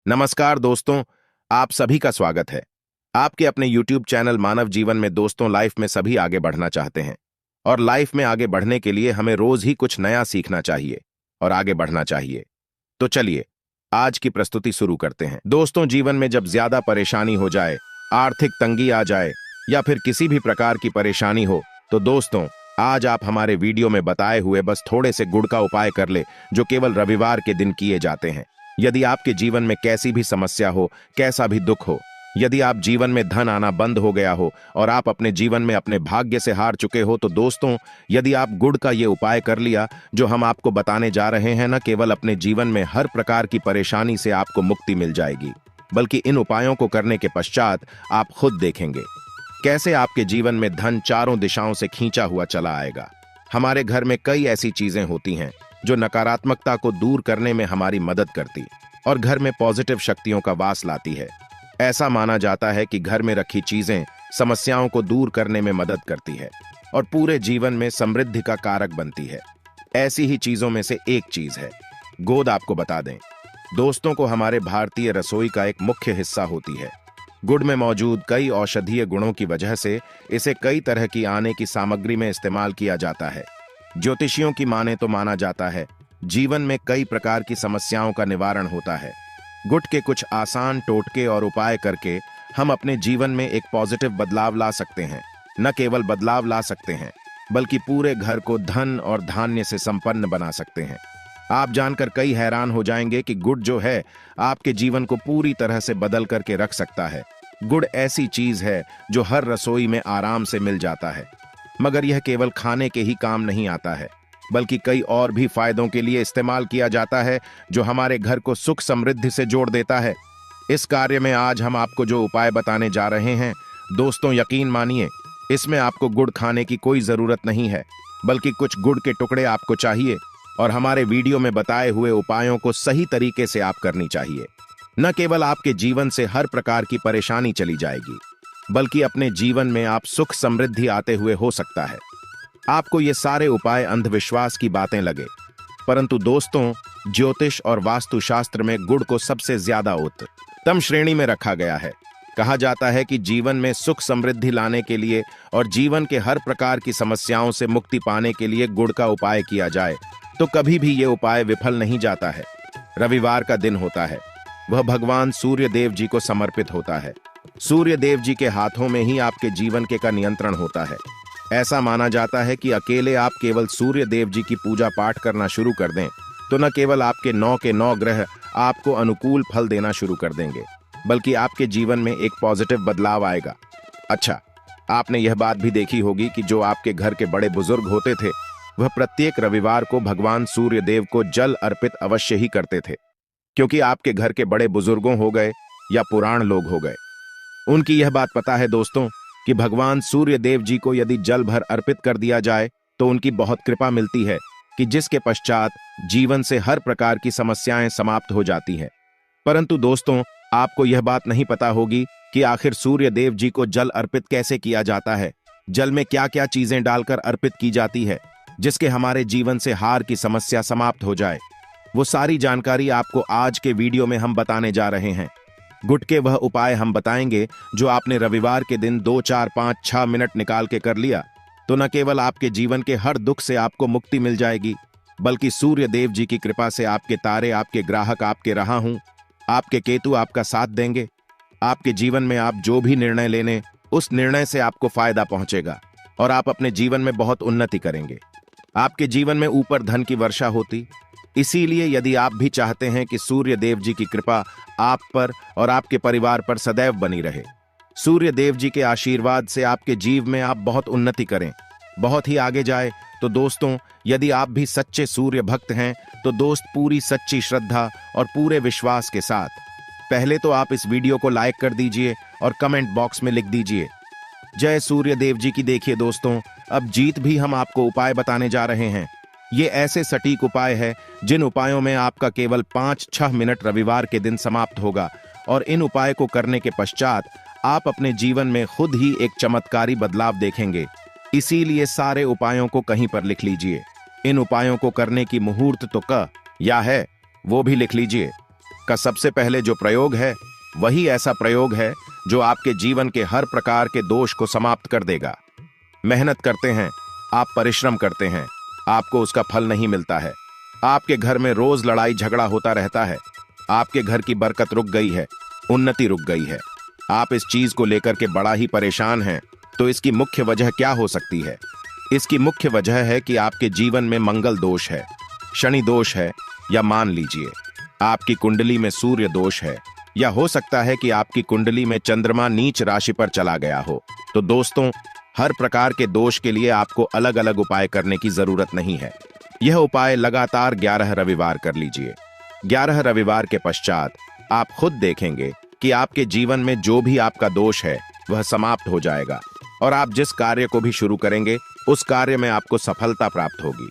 नमस्कार दोस्तों, आप सभी का स्वागत है। आपके अपने YouTube चैनल मानव जीवन में दोस्तों, लाइफ में सभी आगे बढ़ना चाहते हैं और लाइफ में आगे बढ़ने के लिए हमें रोज ही कुछ नया सीखना चाहिए और आगे बढ़ना चाहिए। तो चलिए आज की प्रस्तुति शुरू करते हैं। दोस्तों, जीवन में जब ज्यादा परेशानी हो जाए, आर्थिक तंगी आ जाए या फिर किसी भी प्रकार की परेशानी हो, तो दोस्तों आज आप हमारे वीडियो में बताए हुए बस थोड़े से गुड़ का उपाय कर ले, जो केवल रविवार के दिन किए जाते हैं। यदि आपके जीवन में कैसी भी समस्या हो, कैसा भी दुख हो, यदि आप जीवन में धन आना बंद हो गया हो और आप अपने जीवन में अपने भाग्य से हार चुके हो, तो दोस्तों यदि आप गुड़ का ये उपाय कर लिया जो हम आपको बताने जा रहे हैं, न केवल अपने जीवन में हर प्रकार की परेशानी से आपको मुक्ति मिल जाएगी, बल्कि इन उपायों को करने के पश्चात आप खुद देखेंगे कैसे आपके जीवन में धन चारों दिशाओं से खींचा हुआ चला आएगा। हमारे घर में कई ऐसी चीजें होती हैं जो नकारात्मकता को दूर करने में हमारी मदद करती और घर में पॉजिटिव शक्तियों का वास लाती है। ऐसा माना जाता है कि घर में रखी चीजें समस्याओं को दूर करने में मदद करती है और पूरे जीवन में समृद्धि का कारक बनती है। ऐसी ही चीजों में से एक चीज है गोंद। आपको बता दें दोस्तों को हमारे भारतीय रसोई का एक मुख्य हिस्सा होती है। गुड़ में मौजूद कई औषधीय गुणों की वजह से इसे कई तरह की आने की सामग्री में इस्तेमाल किया जाता है। ज्योतिषियों की माने तो माना जाता है जीवन में कई प्रकार की समस्याओं का निवारण होता है। गुड़ के कुछ आसान टोटके और उपाय करके हम अपने जीवन में एक पॉजिटिव बदलाव ला सकते हैं। न केवल बदलाव ला सकते हैं, बल्कि पूरे घर को धन और धान्य से संपन्न बना सकते हैं। आप जानकर कई हैरान हो जाएंगे कि गुड़ जो है आपके जीवन को पूरी तरह से बदल करके रख सकता है। गुड़ ऐसी चीज है जो हर रसोई में आराम से मिल जाता है, मगर यह केवल खाने के ही काम नहीं आता है, बल्कि कई और भी फायदों के लिए इस्तेमाल किया जाता है जो हमारे घर को सुख समृद्धि से जोड़ देता है। इस कार्य में आज हम आपको जो उपाय बताने जा रहे हैं दोस्तों, यकीन मानिए इसमें आपको गुड़ खाने की कोई जरूरत नहीं है, बल्कि कुछ गुड़ के टुकड़े आपको चाहिए और हमारे वीडियो में बताए हुए उपायों को सही तरीके से आप करनी चाहिए। न केवल आपके जीवन से हर प्रकार की परेशानी चली जाएगी, बल्कि अपने जीवन में आप सुख समृद्धि आते हुए हो सकता है। आपको ये सारे उपाय अंधविश्वास की बातें लगे, परंतु दोस्तों ज्योतिष और वास्तुशास्त्र में गुड़ को सबसे ज्यादा उत्तम श्रेणी में रखा गया है। कहा जाता है कि जीवन में सुख समृद्धि लाने के लिए और जीवन के हर प्रकार की समस्याओं से मुक्ति पाने के लिए गुड़ का उपाय किया जाए तो कभी भी ये उपाय विफल नहीं जाता है। रविवार का दिन होता है, वह भगवान सूर्य देव जी को समर्पित होता है। सूर्य देव जी के हाथों में ही आपके जीवन के का नियंत्रण होता है। ऐसा माना जाता है कि अकेले आप केवल सूर्य देव जी की पूजा पाठ करना शुरू कर दें तो न केवल आपके 9 के 9 ग्रह आपको अनुकूल फल देना शुरू कर देंगे, बल्कि आपके जीवन में एक पॉजिटिव बदलाव आएगा। अच्छा, आपने यह बात भी देखी होगी कि जो आपके घर के बड़े बुजुर्ग होते थे वह प्रत्येक रविवार को भगवान सूर्य देव को जल अर्पित अवश्य ही करते थे, क्योंकि आपके घर के बड़े बुजुर्गों हो गए या पुराण लोग हो गए, उनकी यह बात पता है दोस्तों कि भगवान सूर्य देव जी को यदि जल भर अर्पित कर दिया जाए तो उनकी बहुत कृपा मिलती है कि जिसके पश्चात जीवन से हर प्रकार की समस्याएं समाप्त हो जाती हैं। परंतु दोस्तों आपको यह बात नहीं पता होगी कि आखिर सूर्य देव जी को जल अर्पित कैसे किया जाता है। जल में क्या क्या चीजें डालकर अर्पित की जाती है जिसके हमारे जीवन से हार की समस्या समाप्त हो जाए, वो सारी जानकारी आपको आज के वीडियो में हम बताने जा रहे हैं। गुड़ के वह उपाय हम बताएंगे जो आपने रविवार के दिन 2, 4, 5, 6 मिनट निकाल के कर लिया तो न केवल आपके जीवन के हर दुख से आपको मुक्ति मिल जाएगी, बल्कि सूर्य देव जी की कृपा से आपके तारे, आपके ग्राहक, आपके राहु, आपके केतु आपका साथ देंगे। आपके जीवन में आप जो भी निर्णय लेने, उस निर्णय से आपको फायदा पहुंचेगा और आप अपने जीवन में बहुत उन्नति करेंगे। आपके जीवन में ऊपर धन की वर्षा होती। इसीलिए यदि आप भी चाहते हैं कि सूर्य देव जी की कृपा आप पर और आपके परिवार पर सदैव बनी रहे, सूर्य देव जी के आशीर्वाद से आपके जीव में आप बहुत उन्नति करें, बहुत ही आगे जाए, तो दोस्तों यदि आप भी सच्चे सूर्य भक्त हैं तो दोस्त पूरी सच्ची श्रद्धा और पूरे विश्वास के साथ पहले तो आप इस वीडियो को लाइक कर दीजिए और कमेंट बॉक्स में लिख दीजिए जय सूर्य देव जी की। देखिए दोस्तों, अब जीत भी हम आपको उपाय बताने जा रहे हैं। ये ऐसे सटीक उपाय है जिन उपायों में आपका केवल 5-6 मिनट रविवार के दिन समाप्त होगा और इन उपाय को करने के पश्चात आप अपने जीवन में खुद ही एक चमत्कारी बदलाव देखेंगे। इसीलिए सारे उपायों को कहीं पर लिख लीजिए। इन उपायों को करने की मुहूर्त तो या है वो भी लिख लीजिए। का सबसे पहले जो प्रयोग है वही ऐसा प्रयोग है जो आपके जीवन के हर प्रकार के दोष को समाप्त कर देगा। मेहनत करते हैं, आप परिश्रम करते हैं, आपको उसका फल नहीं मिलता है। आपके घर में रोज लड़ाई झगड़ा होता रहता है। आपके घर की बरकत रुक गई है, उन्नति रुक गई है। आप इस चीज को लेकर के बड़ा ही परेशान हैं। तो इसकी मुख्य वजह क्या हो सकती है? इसकी मुख्य वजह है कि आपके जीवन में मंगल दोष है, शनि दोष है, या मान लीजिए आपकी कुंडली में सूर्य दोष है, या हो सकता है कि आपकी कुंडली में चंद्रमा नीच राशि पर चला गया हो। तो दोस्तों, हर प्रकार के दोष के लिए आपको अलग अलग उपाय करने की जरूरत नहीं है। यह उपाय लगातार 11 रविवार कर लीजिए। 11 रविवार के पश्चात आप खुद देखेंगे कि आपके जीवन में जो भी आपका दोष है वह समाप्त हो जाएगा और आप जिस कार्य को भी शुरू करेंगे उस कार्य में आपको सफलता प्राप्त होगी।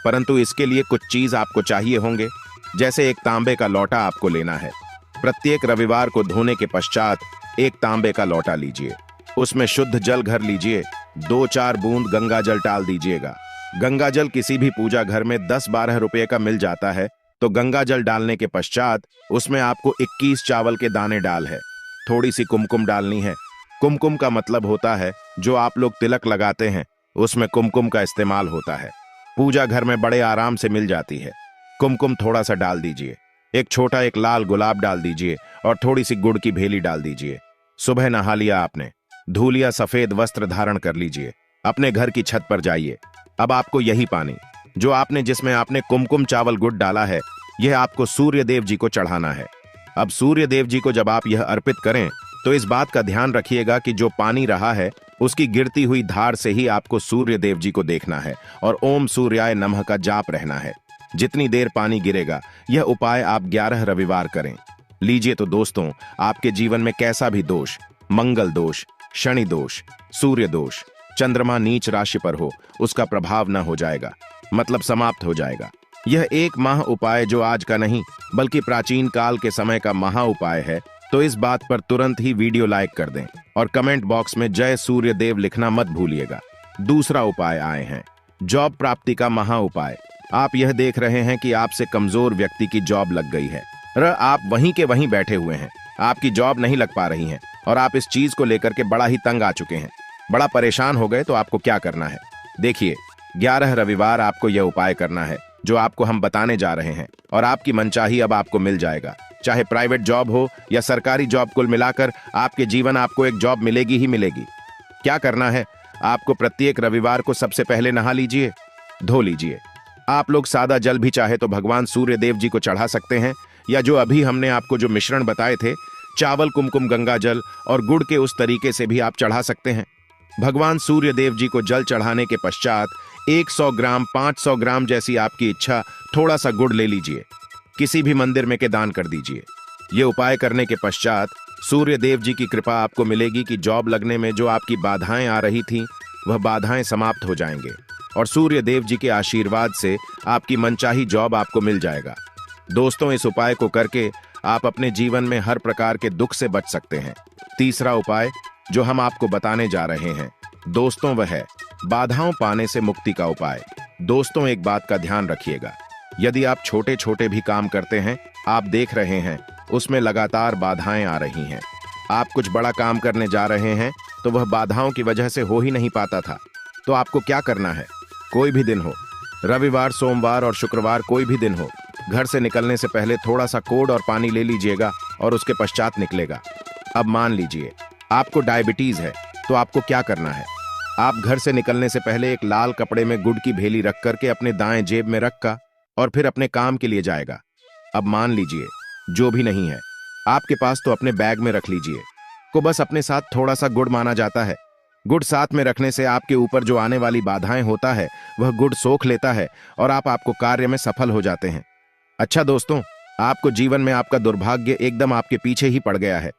परंतु इसके लिए कुछ चीज आपको चाहिए होंगे, जैसे एक तांबे का लोटा आपको लेना है। प्रत्येक रविवार को धोने के पश्चात एक तांबे का लोटा लीजिए, उसमें शुद्ध जल भर लीजिए, 2-4 बूंद गंगा जल डाल दीजिएगा। गंगा जल किसी भी पूजा घर में 10-12 रुपए का मिल जाता है। तो गंगा जल डालने के पश्चात उसमें आपको 21 चावल के दाने डाल है। थोड़ी सी कुमकुम डालनी है। कुमकुम का मतलब होता है जो आप लोग तिलक लगाते हैं, उसमें कुमकुम का इस्तेमाल होता है। पूजा घर में बड़े आराम से मिल जाती है। कुमकुम थोड़ा सा डाल दीजिए। एक छोटा एक लाल गुलाब डाल दीजिए और थोड़ी सी गुड़ की भेली डाल दीजिए। सुबह नहा लिया आपने, धो लिया, सफेद वस्त्र धारण कर लीजिए, अपने घर की छत पर जाइए। अब आपको यही पानी जो आपने जिसमें आपने कुमकुम चावल गुड़ डाला है, यह आपको सूर्य देव जी को चढ़ाना है। अब सूर्य देव जी को जब आप यह अर्पित करें तो इस बात का ध्यान रखिएगा कि जो पानी रहा है उसकी गिरती हुई धार से ही आपको सूर्य देव जी को देखना है और ओम सूर्याय नमः का जाप रहना है। जितनी देर पानी गिरेगा, यह उपाय आप 11 रविवार करें। लीजिए तो दोस्तों, आपके जीवन में कैसा भी दोष, मंगल दोष, शनि दोष, सूर्य दोष, चंद्रमा नीच राशि पर हो, उसका प्रभाव न हो जाएगा, मतलब समाप्त हो जाएगा। यह एक माह उपाय जो आज का नहीं बल्कि प्राचीन काल के समय का महा उपाय है। तो इस बात पर तुरंत ही वीडियो लाइक कर दें और कमेंट बॉक्स में जय सूर्य देव लिखना मत भूलिएगा। दूसरा उपाय आए हैं जॉब प्राप्ति का महा उपाय। आप यह देख रहे हैं कि आपसे कमजोर व्यक्ति की जॉब लग गई है। आप वहीं के वहीं बैठे हुए हैं, आपकी जॉब नहीं लग पा रही है और आप इस चीज को लेकर के बड़ा ही तंग आ चुके हैं, बड़ा परेशान हो गए। तो आपको क्या करना है? देखिए, 11 रविवार आपको यह उपाय करना है जो आपको हम बताने जा रहे हैं और आपकी मनचाही अब आपको मिल जाएगा। चाहे प्राइवेट जॉब हो या सरकारी जॉब, कुल मिलाकर आपके जीवन आपको एक जॉब मिलेगी ही मिलेगी। क्या करना है? आपको प्रत्येक रविवार को सबसे पहले नहा लीजिए, धो लीजिए। आप लोग सादा जल भी चाहे तो भगवान सूर्य देव जी को चढ़ा सकते हैं, या जो अभी हमने आपको जो मिश्रण बताए थे, चावल, कुमकुम, गंगा जल और गुड़ के, उस तरीके से भी आप चढ़ा सकते हैं। भगवान सूर्य देव जी को जल चढ़ाने के पश्चात 100 ग्राम, 500 ग्राम जैसी आपकी इच्छा थोड़ा सा गुड़ ले लीजिए, किसी भी मंदिर में के दान कर दीजिए। ये उपाय करने के पश्चात सूर्य देव जी की कृपा आपको मिलेगी कि जॉब लगने में जो आपकी बाधाएं आ रही थीं वह बाधाएं समाप्त हो जाएंगे और सूर्य देव जी के आशीर्वाद से आपकी मनचाही जॉब आपको मिल जाएगा। दोस्तों, इस उपाय को करके आप अपने जीवन में हर प्रकार के दुख से बच सकते हैं। तीसरा उपाय जो हम आपको बताने जा रहे हैं दोस्तों, वह है बाधाओं पाने से मुक्ति का उपाय। दोस्तों, एक बात का ध्यान रखिएगा, यदि आप छोटे छोटे भी काम करते हैं, आप देख रहे हैं उसमें लगातार बाधाएं आ रही हैं, आप कुछ बड़ा काम करने जा रहे हैं तो वह बाधाओं की वजह से हो ही नहीं पाता था, तो आपको क्या करना है? कोई भी दिन हो, रविवार, सोमवार और शुक्रवार, कोई भी दिन हो, घर से निकलने से पहले थोड़ा सा कोड और पानी ले लीजिएगा और उसके पश्चात निकलेगा। अब मान लीजिए आपको डायबिटीज है, तो आपको क्या करना है? आप घर से निकलने से पहले एक लाल कपड़े में गुड़ की भेली रख करके अपने दाएं जेब में रखा और फिर अपने काम के लिए जाएगा। अब मान लीजिए जो भी नहीं है आपके पास, तो अपने बैग में रख लीजिए। को बस अपने साथ थोड़ा सा गुड़ माना जाता है। गुड़ साथ में रखने से आपके ऊपर जो आने वाली बाधाएं होता है वह गुड़ सोख लेता है और आपको कार्य में सफल हो जाते हैं। अच्छा दोस्तों, आपको जीवन में आपका दुर्भाग्य एकदम आपके पीछे ही पड़ गया है,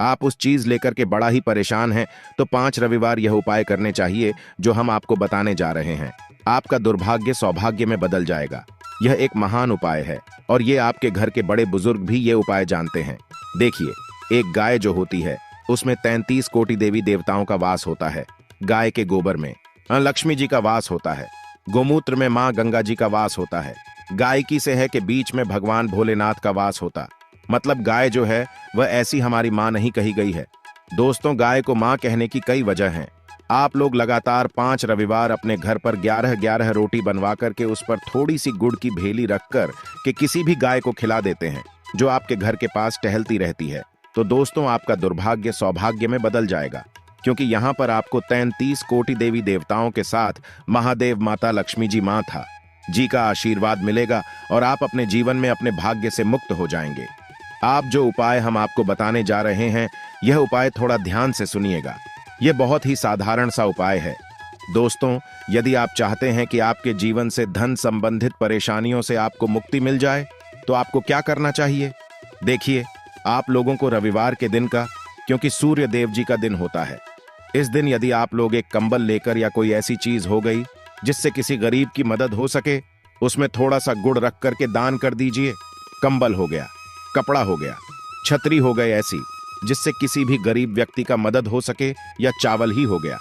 आप उस चीज लेकर के बड़ा ही परेशान हैं, तो 5 रविवार यह उपाय करने चाहिए जो हम आपको बताने जा रहे हैं। आपका दुर्भाग्य सौभाग्य में बदल जाएगा। यह एक महान उपाय है और ये आपके घर के बड़े बुजुर्ग भी ये उपाय जानते हैं। देखिए, एक गाय जो होती है उसमें 33 कोटि देवी देवताओं का वास होता है। गाय के गोबर में लक्ष्मी जी का वास होता है, गोमूत्र में माँ गंगा जी का वास होता है, गायकी से है कि बीच में भगवान भोलेनाथ का वास होता, मतलब गाय जो है वह ऐसी हमारी माँ नहीं कही गई है। दोस्तों, गाय को माँ कहने की कई वजह हैं। आप लोग लगातार 5 रविवार अपने घर पर 11-11 रोटी बनवा करके उस पर थोड़ी सी गुड़ की भेली रखकर के किसी भी गाय को खिला देते हैं जो आपके घर के पास टहलती रहती है। तो दोस्तों, आपका दुर्भाग्य सौभाग्य में बदल जाएगा, क्योंकि यहाँ पर आपको 33 कोटि देवी देवताओं के साथ महादेव माता लक्ष्मी जी माँ था जी का आशीर्वाद मिलेगा और आप अपने जीवन में अपने भाग्य से मुक्त हो जाएंगे। आप जो उपाय हम आपको बताने जा रहे हैं, यह उपाय थोड़ा ध्यान से सुनिएगा। यह बहुत ही साधारण सा उपाय है। दोस्तों, यदि आप चाहते हैं कि आपके जीवन से धन संबंधित परेशानियों से आपको मुक्ति मिल जाए, तो आपको क्या करना चाहिए? देखिए, आप लोगों को रविवार के दिन का, क्योंकि सूर्य देव जी का दिन होता है, इस दिन यदि आप लोग एक कंबल लेकर या कोई ऐसी चीज हो गई जिससे किसी गरीब की मदद हो सके, उसमें थोड़ा सा गुड़ रख करके दान कर दीजिए। कंबल हो गया, कपड़ा हो गया, छतरी हो गई ऐसी जिससे किसी भी गरीब व्यक्ति का मदद हो सके, या चावल ही हो गया।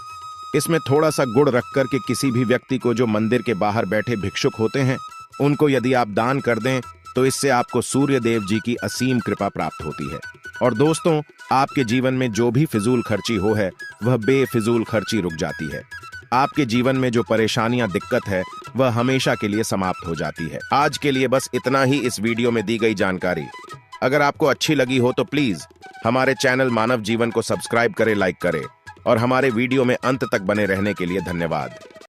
इसमें थोड़ा सा गुड़ रख करके किसी भी व्यक्ति को जो मंदिर के बाहर बैठे भिक्षुक होते हैं, उनको यदि आप दान कर दें तो इससे आपको सूर्य देव जी की असीम कृपा प्राप्त होती है। और दोस्तों, आपके जीवन में जो भी फिजूल खर्ची हो है, वह बेफिजूल खर्ची रुक जाती है। आपके जीवन में जो परेशानियां, दिक्कत है, वह हमेशा के लिए समाप्त हो जाती है। आज के लिए बस इतना ही इस वीडियो में दी गई जानकारी। अगर आपको अच्छी लगी हो तो प्लीज हमारे चैनल मानव जीवन को सब्सक्राइब करें, लाइक करें और हमारे वीडियो में अंत तक बने रहने के लिए धन्यवाद।